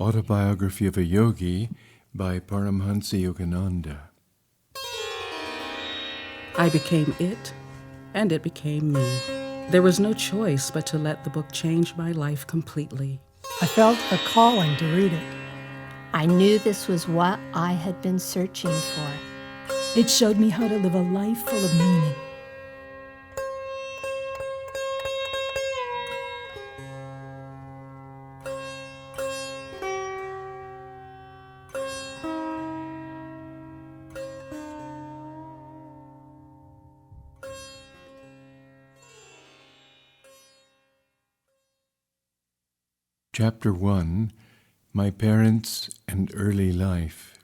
Autobiography of a Yogi by Paramhansa Yogananda. I became it, and it became me. There was no choice but to let the book change my life completely. I felt a calling to read it. I knew this was what I had been searching for. It showed me how to live a life full of meaning. Chapter 1, My Parents and Early Life.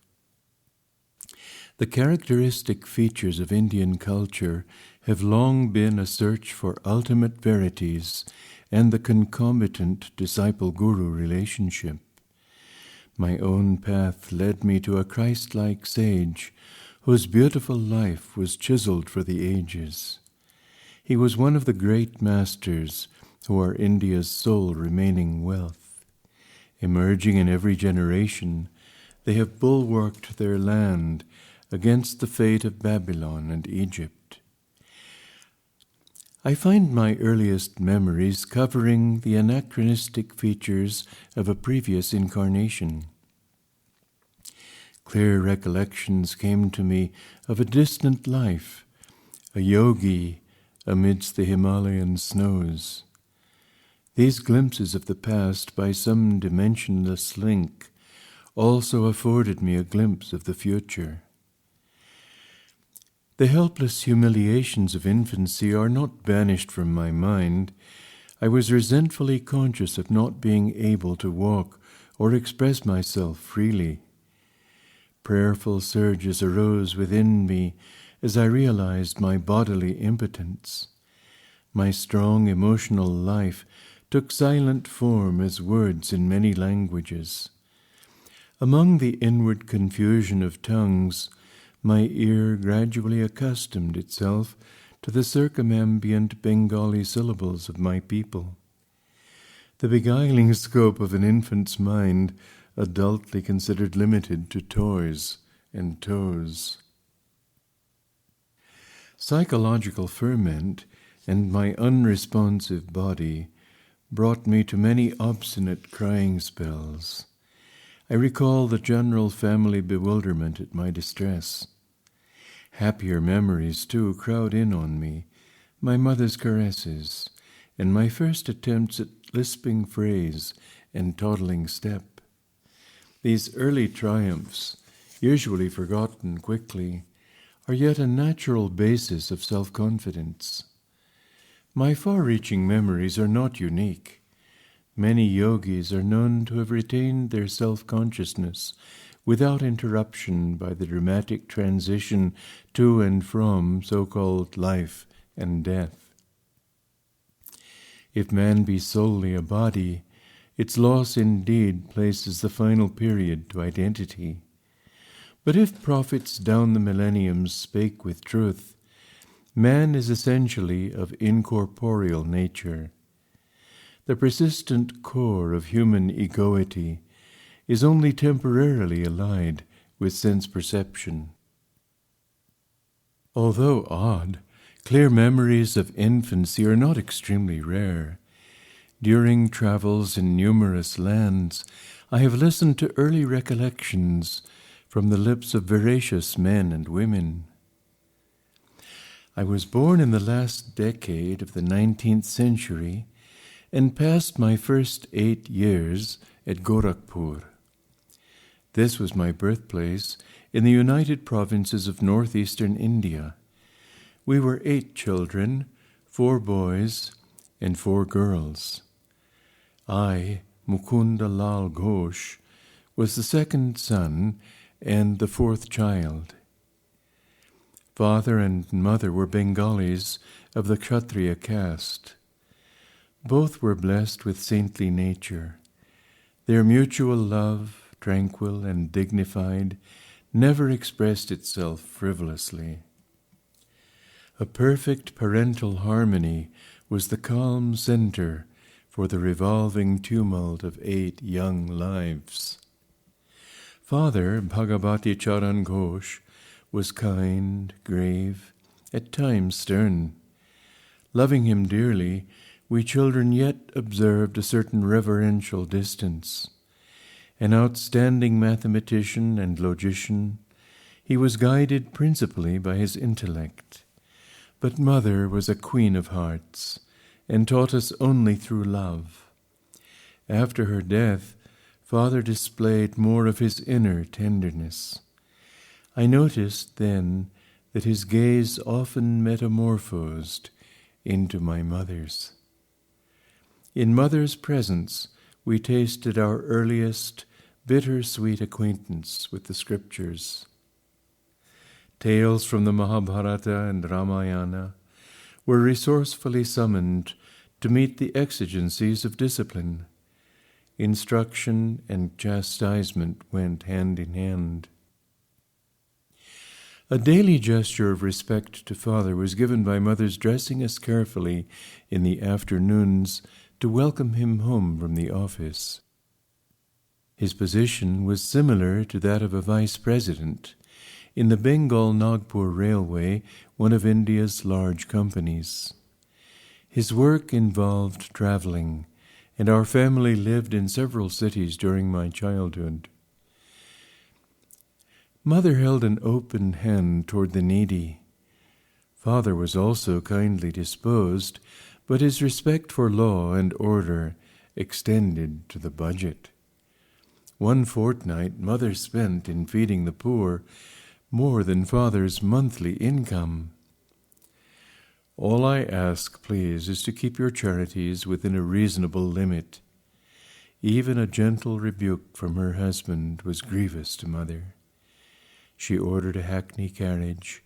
The characteristic features of Indian culture have long been a search for ultimate verities and the concomitant disciple-guru relationship. My own path led me to a Christ-like sage whose beautiful life was chiseled for the ages. He was one of the great masters who are India's sole remaining wealth. Emerging in every generation, they have bulwarked their land against the fate of Babylon and Egypt. I find my earliest memories covering the anachronistic features of a previous incarnation. Clear recollections came to me of a distant life, a yogi amidst the Himalayan snows. These glimpses of the past by some dimensionless link also afforded me a glimpse of the future. The helpless humiliations of infancy are not banished from my mind. I was resentfully conscious of not being able to walk or express myself freely. Prayerful surges arose within me as I realized my bodily impotence. My strong emotional life took silent form as words in many languages. Among the inward confusion of tongues, my ear gradually accustomed itself to the circumambient Bengali syllables of my people. The beguiling scope of an infant's mind, adultly considered limited to toys and toes. Psychological ferment and my unresponsive body brought me to many obstinate crying spells. I recall the general family bewilderment at my distress. Happier memories, too, crowd in on me, my mother's caresses, and my first attempts at lisping phrase and toddling step. These early triumphs, usually forgotten quickly, are yet a natural basis of self-confidence. My far-reaching memories are not unique. Many yogis are known to have retained their self-consciousness without interruption by the dramatic transition to and from so-called life and death. If man be solely a body, its loss indeed places the final period to identity. But if prophets down the millenniums spake with truth, man is essentially of incorporeal nature. The persistent core of human egoity is only temporarily allied with sense perception. Although odd, clear memories of infancy are not extremely rare. During travels in numerous lands, I have listened to early recollections from the lips of veracious men and women. I was born in the last decade of the 19th century and passed my first 8 years at Gorakhpur. This was my birthplace in the United Provinces of northeastern India. We were 8 children, 4 boys and 4 girls. I, Mukunda Lal Ghosh, was the second son and the 4th child. Father and mother were Bengalis of the Kshatriya caste. Both were blessed with saintly nature. Their mutual love, tranquil and dignified, never expressed itself frivolously. A perfect parental harmony was the calm center for the revolving tumult of 8 young lives. Father Bhagavati Charan Ghosh was kind, grave, at times stern. Loving him dearly, we children yet observed a certain reverential distance. An outstanding mathematician and logician, he was guided principally by his intellect. But Mother was a queen of hearts, and taught us only through love. After her death, Father displayed more of his inner tenderness. I noticed then that his gaze often metamorphosed into my mother's. In Mother's presence, we tasted our earliest bitter-sweet acquaintance with the scriptures. Tales from the Mahabharata and Ramayana were resourcefully summoned to meet the exigencies of discipline. Instruction and chastisement went hand in hand. A daily gesture of respect to Father was given by Mother's dressing us carefully in the afternoons to welcome him home from the office. His position was similar to that of a vice president in the Bengal-Nagpur Railway, one of India's large companies. His work involved traveling, and our family lived in several cities during my childhood. Mother held an open hand toward the needy. Father was also kindly disposed, but his respect for law and order extended to the budget. One fortnight Mother spent in feeding the poor more than Father's monthly income. All I ask, please, is to keep your charities within a reasonable limit. Even a gentle rebuke from her husband was grievous to Mother. She ordered a hackney carriage,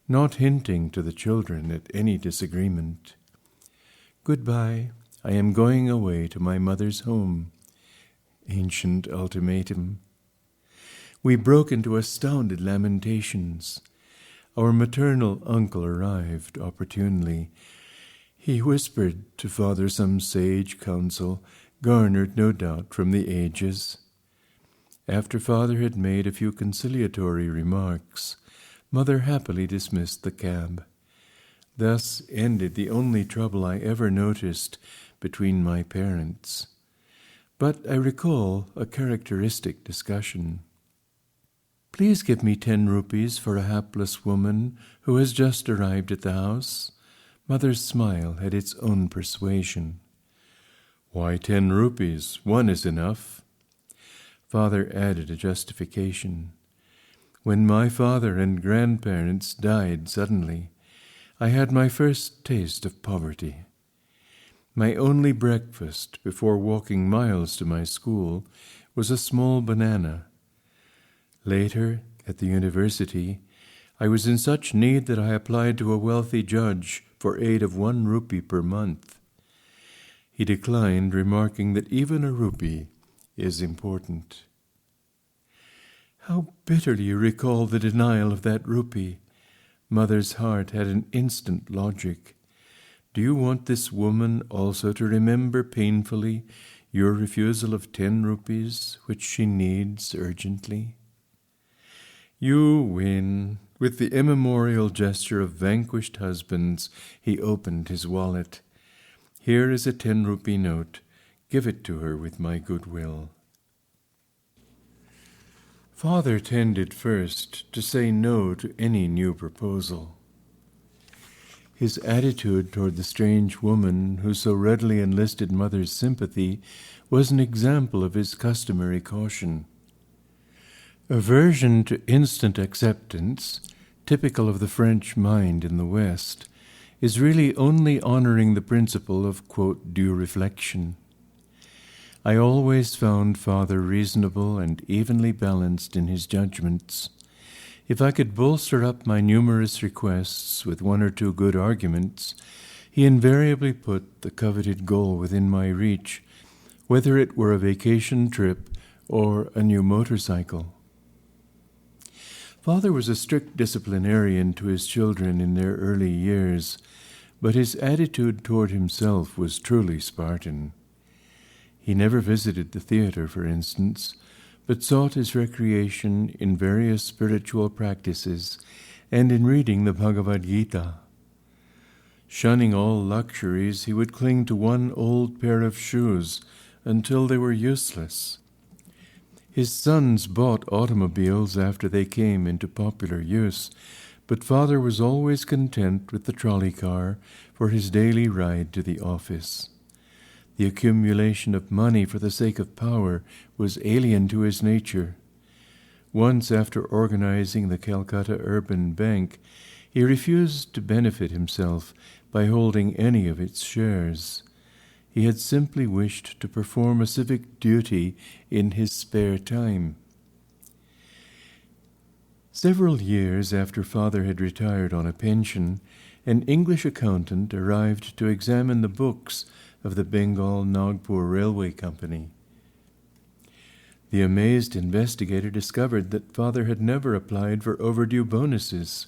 not hinting to the children at any disagreement. "Goodbye, I am going away to my mother's home." Ancient ultimatum. We broke into astounded lamentations. Our maternal uncle arrived opportunely. He whispered to Father some sage counsel, garnered no doubt from the ages. After Father had made a few conciliatory remarks, Mother happily dismissed the cab. Thus ended the only trouble I ever noticed between my parents. But I recall a characteristic discussion. "Please give me 10 rupees for a hapless woman who has just arrived at the house." Mother's smile had its own persuasion. "Why 10 rupees? 1 is enough." Father added a justification. "When my father and grandparents died suddenly, I had my first taste of poverty. My only breakfast before walking miles to my school was a small banana. Later, at the university, I was in such need that I applied to a wealthy judge for aid of 1 rupee per month. He declined, remarking that even a rupee is important." How bitterly you recall the denial of that rupee. Mother's heart had an instant logic. Do you want this woman also to remember painfully your refusal of 10 rupees, which she needs urgently? You win. With the immemorial gesture of vanquished husbands, he opened his wallet. Here is a 10 rupee note. Give it to her with my goodwill. Father tended first to say no to any new proposal. His attitude toward the strange woman who so readily enlisted Mother's sympathy was an example of his customary caution. Aversion to instant acceptance, typical of the French mind in the West, is really only honoring the principle of, quote, due reflection. I always found Father reasonable and evenly balanced in his judgments. If I could bolster up my numerous requests with 1 or 2 good arguments, he invariably put the coveted goal within my reach, whether it were a vacation trip or a new motorcycle. Father was a strict disciplinarian to his children in their early years, but his attitude toward himself was truly Spartan. He never visited the theater, for instance, but sought his recreation in various spiritual practices and in reading the Bhagavad Gita. Shunning all luxuries, he would cling to one old pair of shoes until they were useless. His sons bought automobiles after they came into popular use, but Father was always content with the trolley car for his daily ride to the office. The accumulation of money for the sake of power was alien to his nature. Once, after organizing the Calcutta Urban Bank, he refused to benefit himself by holding any of its shares. He had simply wished to perform a civic duty in his spare time. Several years after Father had retired on a pension, an English accountant arrived to examine the books of the Bengal Nagpur Railway Company. The amazed investigator discovered that Father had never applied for overdue bonuses.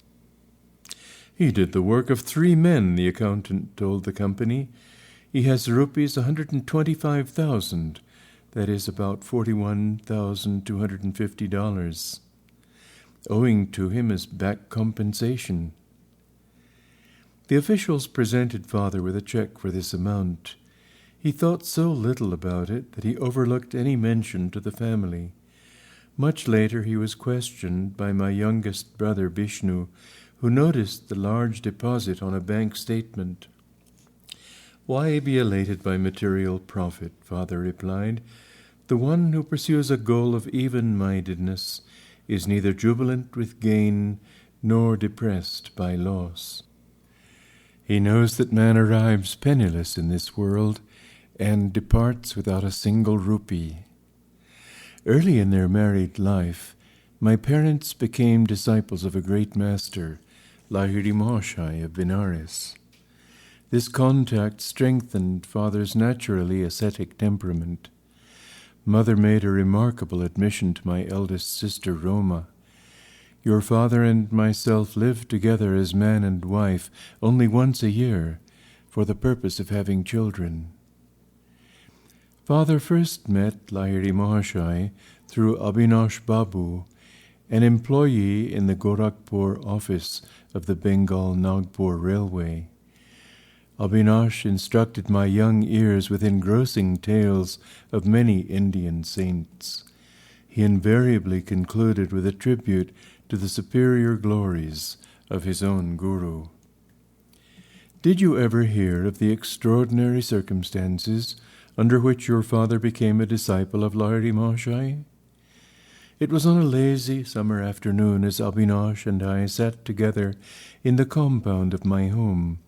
"He did the work of 3 men," the accountant told the company. "He has rupees 125,000, that is about $41,250, owing to him as back compensation." The officials presented Father with a check for this amount. He thought so little about it that he overlooked any mention to the family. Much later he was questioned by my youngest brother Vishnu, who noticed the large deposit on a bank statement. "Why be elated by material profit?" Father replied. "The one who pursues a goal of even-mindedness is neither jubilant with gain nor depressed by loss. He knows that man arrives penniless in this world and departs without a single rupee." Early in their married life, my parents became disciples of a great master, Lahiri Mahashai of Benares. This contact strengthened Father's naturally ascetic temperament. Mother made a remarkable admission to my eldest sister, Roma. "Your father and myself lived together as man and wife only once a year for the purpose of having children." Father first met Lahiri Mahashai through Abhinash Babu, an employee in the Gorakhpur office of the Bengal Nagpur Railway. Abhinash instructed my young ears with engrossing tales of many Indian saints. He invariably concluded with a tribute to the superior glories of his own guru. "Did you ever hear of the extraordinary circumstances under which your father became a disciple of Lahiri Mahashai?" It was on a lazy summer afternoon as Abhinash and I sat together in the compound of my home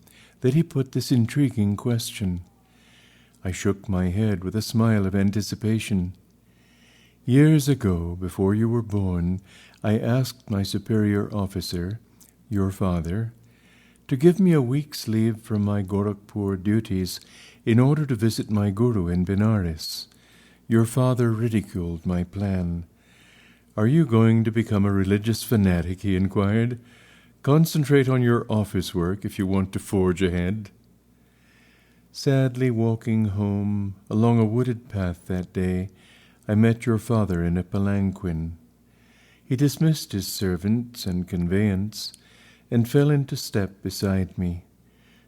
that he put this intriguing question. I shook my head with a smile of anticipation. "Years ago, before you were born, I asked my superior officer, your father, to give me a week's leave from my Gorakhpur duties in order to visit my guru in Benares. Your father ridiculed my plan. 'Are you going to become a religious fanatic?' he inquired. 'Concentrate on your office work if you want to forge ahead.'" Sadly walking home along a wooded path that day, I met your father in a palanquin. He dismissed his servants and conveyance and fell into step beside me.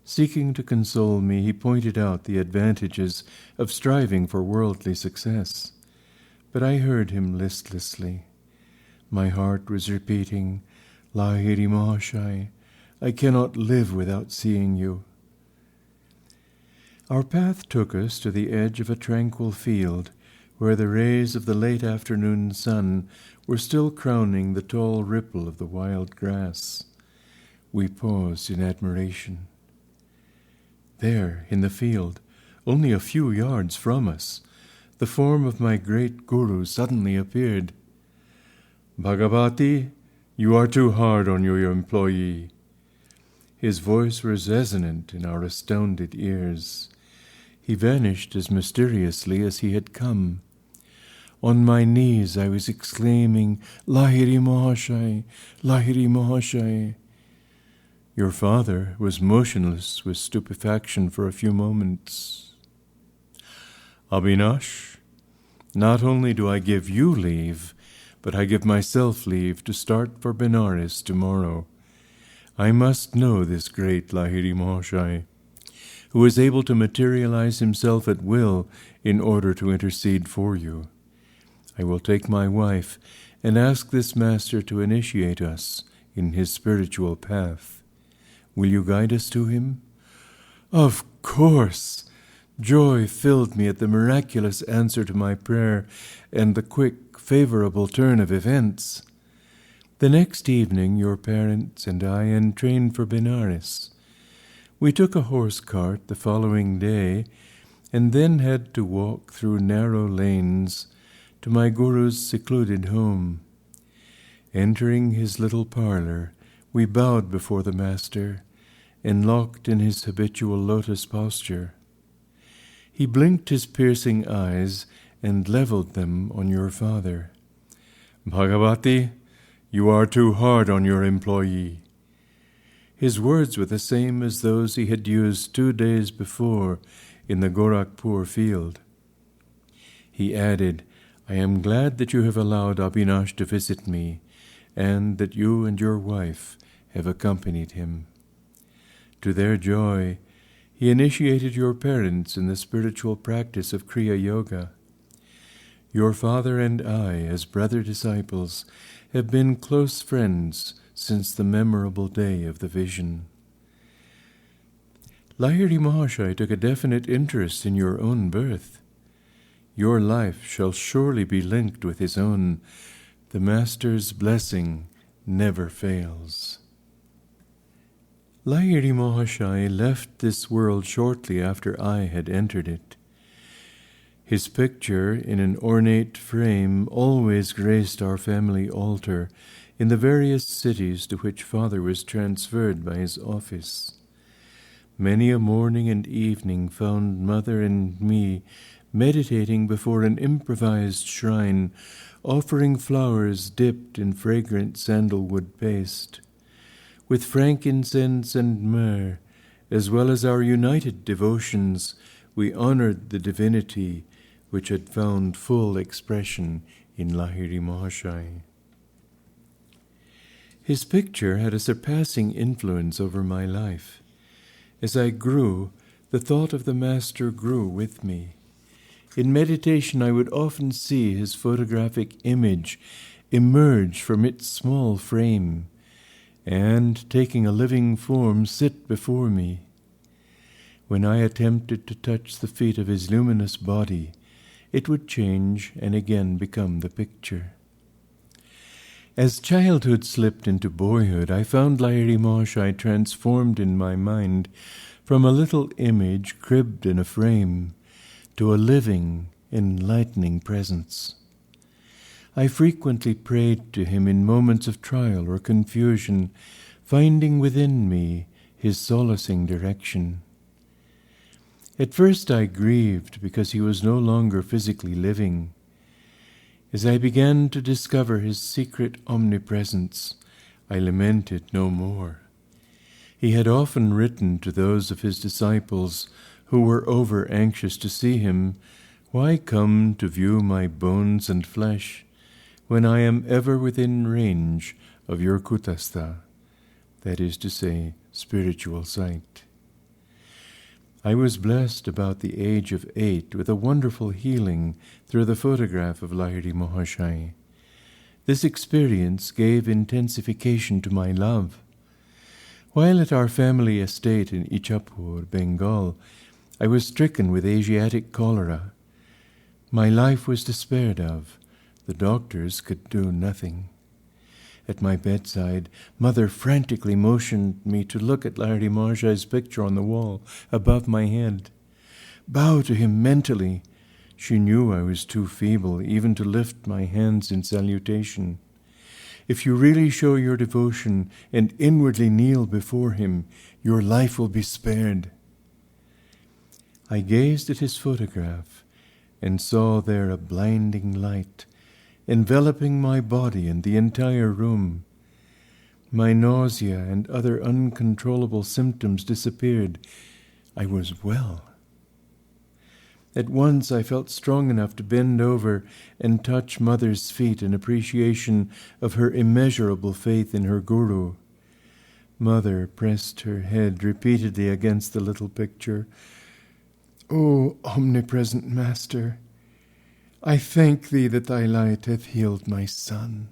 Seeking to console me, he pointed out the advantages of striving for worldly success. But I heard him listlessly. My heart was repeating, "Lahiri Mahashai, I cannot live without seeing you." Our path took us to the edge of a tranquil field, where the rays of the late afternoon sun were still crowning the tall ripple of the wild grass. We paused in admiration. There, in the field, only a few yards from us, the form of my great guru suddenly appeared. "Bhagavati, you are too hard on your employee." His voice was resonant in our astounded ears. He vanished as mysteriously as he had come. On my knees I was exclaiming, "Lahiri Mahashai, Lahiri Mahashai." Your father was motionless with stupefaction for a few moments. Avinash, not only do I give you leave, but I give myself leave to start for Benares tomorrow. I must know this great Lahiri Mahashai, who is able to materialize himself at will in order to intercede for you. I will take my wife and ask this master to initiate us in his spiritual path. Will you guide us to him? Of course! Joy filled me at the miraculous answer to my prayer and the quick, favorable turn of events. The next evening your parents and I entrained for Benares. We took a horse cart the following day and then had to walk through narrow lanes to my guru's secluded home. Entering his little parlor, we bowed before the master and locked in his habitual lotus posture. He blinked his piercing eyes and leveled them on your father. Bhagavati, you are too hard on your employee. His words were the same as those he had used 2 days before in the Gorakhpur field. He added, I am glad that you have allowed Avinash to visit me, and that you and your wife have accompanied him. To their joy, he initiated your parents in the spiritual practice of Kriya Yoga. Your father and I, as brother disciples, have been close friends since the memorable day of the vision. Lahiri Mahashai took a definite interest in your own birth. Your life shall surely be linked with his own. The Master's blessing never fails. Lahiri Mahashai left this world shortly after I had entered it. His picture in an ornate frame always graced our family altar in the various cities to which Father was transferred by his office. Many a morning and evening found Mother and me meditating before an improvised shrine, offering flowers dipped in fragrant sandalwood paste. With frankincense and myrrh, as well as our united devotions, we honored the divinity which had found full expression in Lahiri Mahashai. His picture had a surpassing influence over my life. As I grew, the thought of the Master grew with me. In meditation, I would often see his photographic image emerge from its small frame, and, taking a living form, sit before me. When I attempted to touch the feet of his luminous body, it would change and again become the picture. As childhood slipped into boyhood, I found Lahiri Mahashai transformed in my mind from a little image cribbed in a frame to a living, enlightening presence. I frequently prayed to him in moments of trial or confusion, finding within me his solacing direction. At first I grieved because he was no longer physically living. As I began to discover his secret omnipresence, I lamented no more. He had often written to those of his disciples who were over-anxious to see him, "Why come to view my bones and flesh, when I am ever within range of your kutastha," that is to say, spiritual sight. I was blessed about the age of 8 with a wonderful healing through the photograph of Lahiri Mahashai. This experience gave intensification to my love. While at our family estate in Ichapur, Bengal, I was stricken with Asiatic cholera. My life was despaired of. The doctors could do nothing. At my bedside, Mother frantically motioned me to look at Lahiri Mahashai's picture on the wall above my head. Bow to him mentally. She knew I was too feeble even to lift my hands in salutation. If you really show your devotion and inwardly kneel before him, your life will be spared. I gazed at his photograph and saw there a blinding light enveloping my body and the entire room. My nausea and other uncontrollable symptoms disappeared. I was well. At once I felt strong enough to bend over and touch Mother's feet in appreciation of her immeasurable faith in her Guru. Mother pressed her head repeatedly against the little picture. "O omnipresent Master, I thank thee that thy light hath healed my son."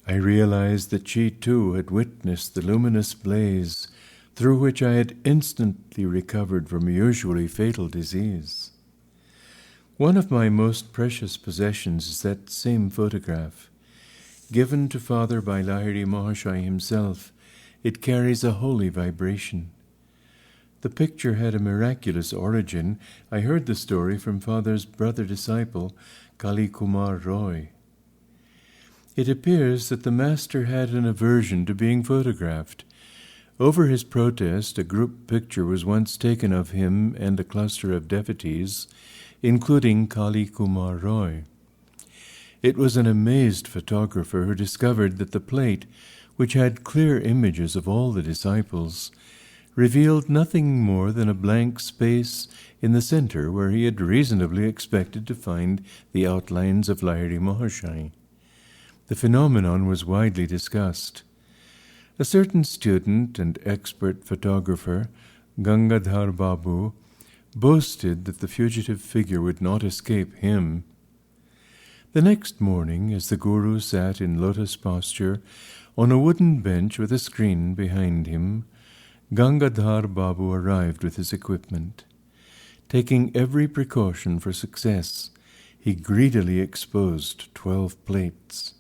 I realized that she too had witnessed the luminous blaze through which I had instantly recovered from a usually fatal disease. One of my most precious possessions is that same photograph. Given to Father by Lahiri Mahashai himself, it carries a holy vibration. The picture had a miraculous origin. I heard the story from Father's brother disciple, Kali Kumar Roy. It appears that the Master had an aversion to being photographed. Over his protest, a group picture was once taken of him and a cluster of devotees, including Kali Kumar Roy. It was an amazed photographer who discovered that the plate, which had clear images of all the disciples, revealed nothing more than a blank space in the center where he had reasonably expected to find the outlines of Lahiri Mahashai. The phenomenon was widely discussed. A certain student and expert photographer, Gangadhar Babu, boasted that the fugitive figure would not escape him. The next morning, as the Guru sat in lotus posture on a wooden bench with a screen behind him, Gangadhar Babu arrived with his equipment. Taking every precaution for success, he greedily exposed 12 plates.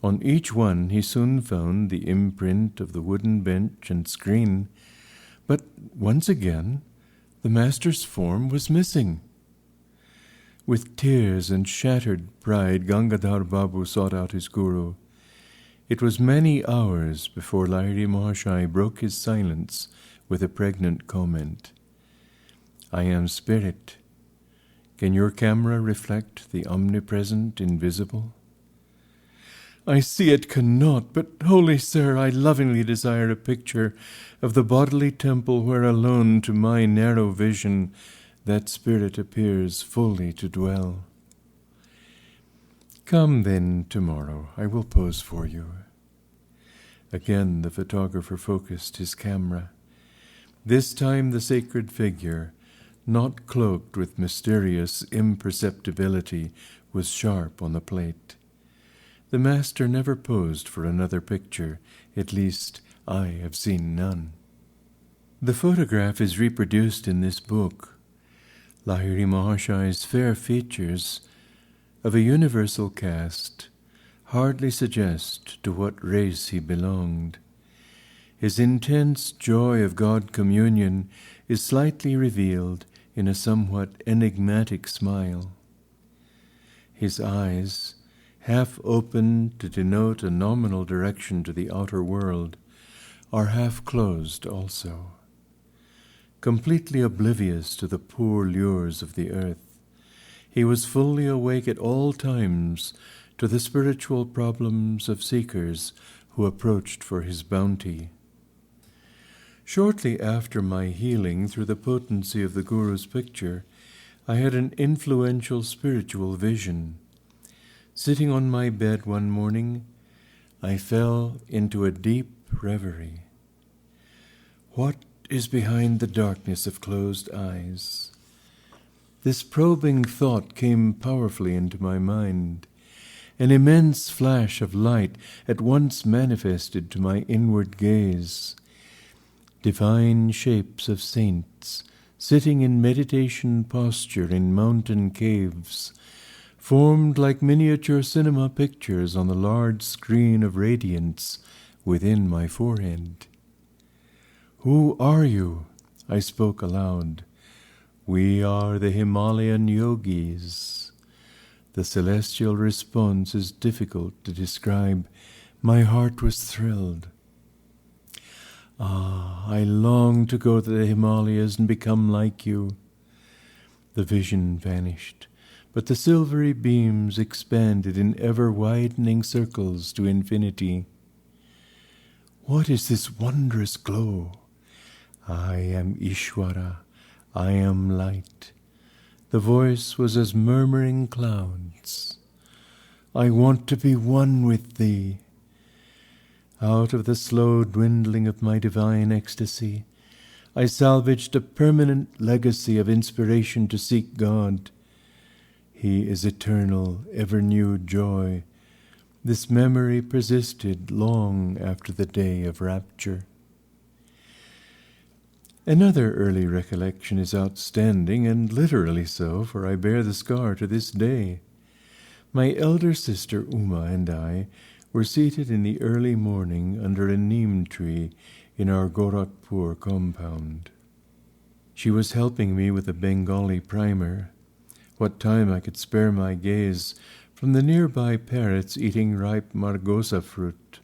On each one he soon found the imprint of the wooden bench and screen, but once again the Master's form was missing. With tears and shattered pride, Gangadhar Babu sought out his Guru. It was many hours before Lahiri Mahashai broke his silence with a pregnant comment. "I am spirit. Can your camera reflect the omnipresent invisible?" "I see it cannot, but, holy sir, I lovingly desire a picture of the bodily temple where alone to my narrow vision that spirit appears fully to dwell." "Come then tomorrow, I will pose for you." Again the photographer focused his camera. This time the sacred figure, not cloaked with mysterious imperceptibility, was sharp on the plate. The Master never posed for another picture, at least I have seen none. The photograph is reproduced in this book. Lahiri Mahashai's fair features, of a universal cast, hardly suggest to what race he belonged. His intense joy of God communion is slightly revealed in a somewhat enigmatic smile. His eyes, half open to denote a nominal direction to the outer world, are half closed also. Completely oblivious to the poor lures of the earth, he was fully awake at all times to the spiritual problems of seekers who approached for his bounty. Shortly after my healing through the potency of the Guru's picture, I had an influential spiritual vision. Sitting on my bed one morning, I fell into a deep reverie. What is behind the darkness of closed eyes? This probing thought came powerfully into my mind. An immense flash of light at once manifested to my inward gaze. Divine shapes of saints, sitting in meditation posture in mountain caves, formed like miniature cinema pictures on the large screen of radiance within my forehead. "Who are you?" I spoke aloud. "We are the Himalayan yogis." The celestial response is difficult to describe. My heart was thrilled. "Ah, I long to go to the Himalayas and become like you." The vision vanished, but the silvery beams expanded in ever-widening circles to infinity. "What is this wondrous glow?" "I am Ishwara. I am light. The voice was as murmuring clouds. I want to be one with thee. Out of the slow dwindling of my divine ecstasy, I salvaged a permanent legacy of inspiration to seek God. He is eternal, ever-new joy. This memory persisted long after the day of rapture. Another early recollection is outstanding, and literally so, for I bear the scar to this day. My elder sister Uma and I were seated in the early morning under a neem tree in our Gorakhpur compound. She was helping me with a Bengali primer. What time I could spare my gaze from the nearby parrots eating ripe margosa fruit.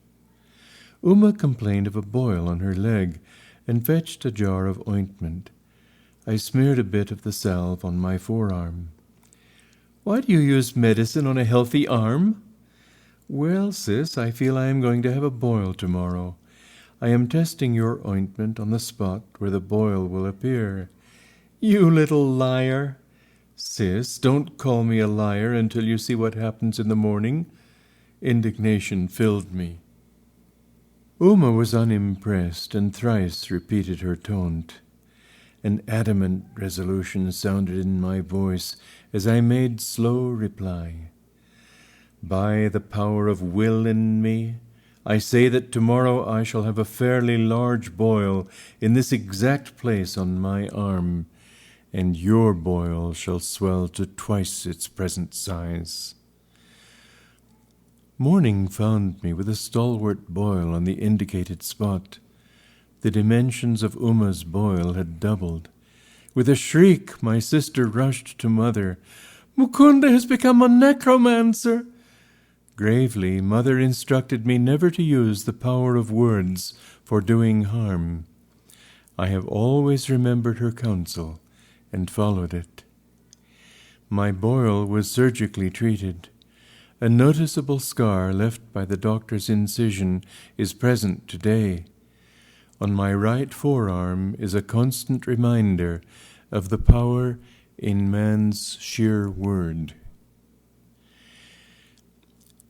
Uma complained of a boil on her leg and fetched a jar of ointment. I smeared a bit of the salve on my forearm. "Why do you use medicine on a healthy arm?" "Well, sis, I feel I am going to have a boil tomorrow. I am testing your ointment on the spot where the boil will appear." "You little liar!" "Sis, don't call me a liar until you see what happens in the morning." Indignation filled me. Uma was unimpressed and thrice repeated her taunt. An adamant resolution sounded in my voice as I made slow reply. "By the power of will in me, I say that tomorrow I shall have a fairly large boil in this exact place on my arm, and your boil shall swell to twice its present size." Morning found me with a stalwart boil on the indicated spot. The dimensions of Uma's boil had doubled. With a shriek, my sister rushed to Mother. "Mukunda has become a necromancer." Gravely, Mother instructed me never to use the power of words for doing harm. I have always remembered her counsel and followed it. My boil was surgically treated. A noticeable scar left by the doctor's incision is present today. On my right forearm is a constant reminder of the power in man's sheer word.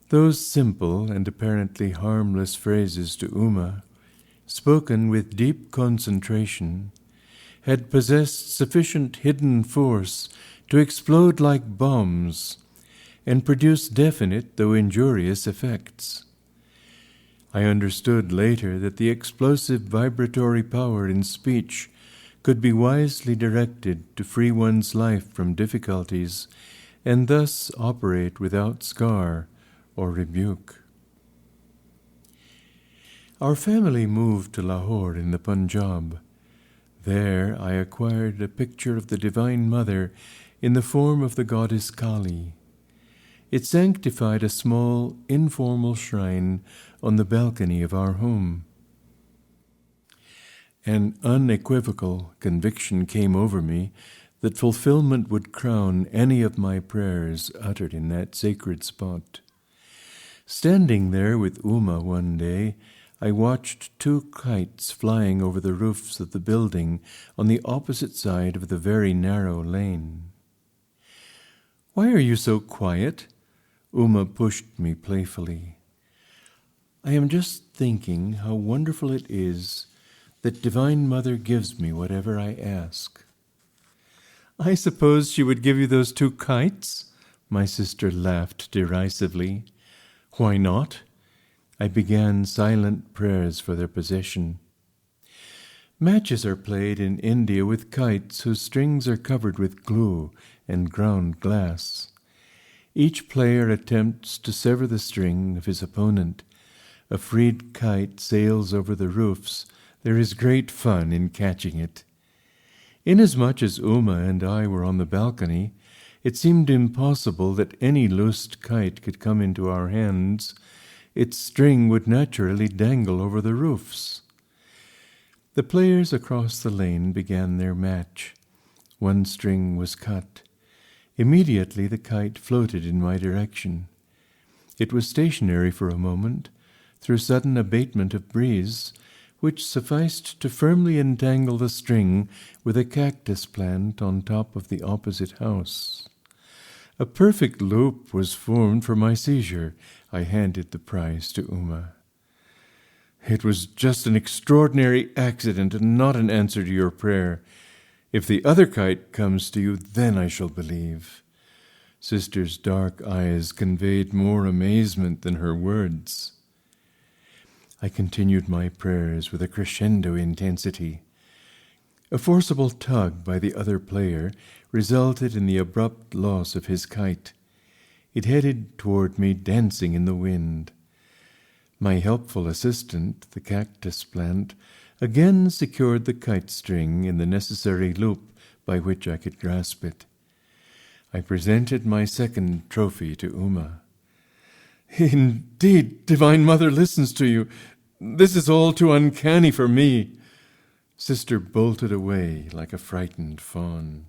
Those simple and apparently harmless phrases to Uma, spoken with deep concentration, had possessed sufficient hidden force to explode like bombs and produce definite, though injurious, effects. I understood later that the explosive vibratory power in speech could be wisely directed to free one's life from difficulties and thus operate without scar or rebuke. Our family moved to Lahore in the Punjab. There I acquired a picture of the Divine Mother in the form of the goddess Kali. It sanctified a small, informal shrine on the balcony of our home. An unequivocal conviction came over me that fulfillment would crown any of my prayers uttered in that sacred spot. Standing there with Uma one day, I watched two kites flying over the roofs of the building on the opposite side of the very narrow lane. "Why are you so quiet?" Uma pushed me playfully. "I am just thinking how wonderful it is that Divine Mother gives me whatever I ask." "I suppose she would give you those two kites?" My sister laughed derisively. "Why not?" I began silent prayers for their possession. Matches are played in India with kites whose strings are covered with glue and ground glass. Each player attempts to sever the string of his opponent. A freed kite sails over the roofs. There is great fun in catching it. Inasmuch as Uma and I were on the balcony, it seemed impossible that any loosed kite could come into our hands. Its string would naturally dangle over the roofs. The players across the lane began their match. One string was cut. Immediately the kite floated in my direction. It was stationary for a moment. Through sudden abatement of breeze, which sufficed to firmly entangle the string with a cactus plant on top of the opposite house. A perfect loop was formed for my seizure. I handed the prize to Uma. "It was just an extraordinary accident and not an answer to your prayer. If the other kite comes to you, then I shall believe." Sister's dark eyes conveyed more amazement than her words. I continued my prayers with a crescendo intensity. A forcible tug by the other player resulted in the abrupt loss of his kite. It headed toward me, dancing in the wind. My helpful assistant, the cactus plant, again secured the kite string in the necessary loop by which I could grasp it. I presented my second trophy to Uma. "Indeed, Divine Mother listens to you. This is all too uncanny for me." Sister bolted away like a frightened fawn.